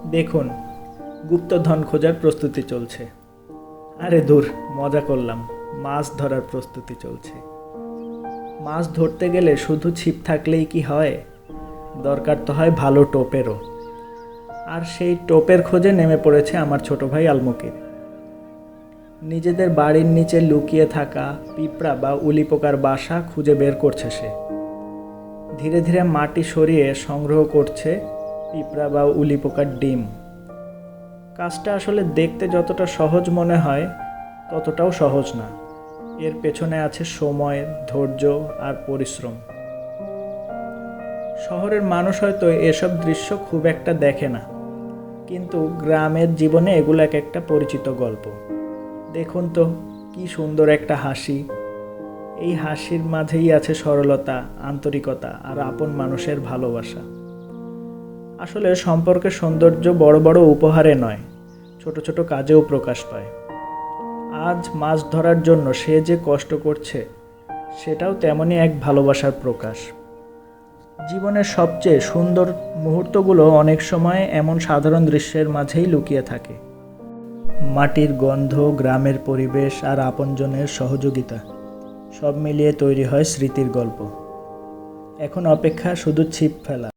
দেখুন, গুপ্তধন খোঁজার প্রস্তুতি চলছে। আরে দূর, মজা করলাম। মাছ ধরার প্রস্তুতি চলছে। মাছ ধরতে গেলে শুধু ছিপ থাকলেই কি হয়? দরকার তো হয় ভালো টোপেরও। আর সেই টোপের খোঁজে নেমে পড়েছে আমার ছোট ভাই আলমুকির। নিজেদের বাড়ির নিচে লুকিয়ে থাকা পিঁপড়া বা উলি পোকার বাসা খুঁজে বের করছে সে। ধীরে ধীরে মাটি সরিয়ে সংগ্রহ করছে পিঁপড়া বা উলি পোকার ডিম। কাজটা আসলে দেখতে যতটা সহজ মনে হয় ততটাও সহজ না। এর পেছনে আছে সময়, ধৈর্য আর পরিশ্রম। শহরের মানুষ হয়তো এসব দৃশ্য খুব একটা দেখে না, কিন্তু গ্রামের জীবনে এগুলো এক একটা পরিচিত গল্প। দেখুন তো, কি সুন্দর একটা হাসি। এই হাসির মাঝেই আছে সরলতা, আন্তরিকতা আর আপন মানুষের ভালোবাসা। আসলে সম্পর্কের সৌন্দর্য বড় বড় উপহারে নয়, ছোট ছোট কাজেও প্রকাশ পায়। আজ মাছ ধরার জন্য সে যে কষ্ট করছে, সেটাও তেমনই এক ভালোবাসার প্রকাশ। জীবনের সবচেয়ে সুন্দর মুহূর্তগুলো অনেক সময় এমন সাধারণ দৃশ্যের মাঝেই লুকিয়ে থাকে। মাটির গন্ধ, গ্রামের পরিবেশ আর আপনজনের সহযোগিতা সব মিলিয়ে তৈরি হয় স্মৃতির গল্প। এখন অপেক্ষা শুধু ছিপ ফেলা।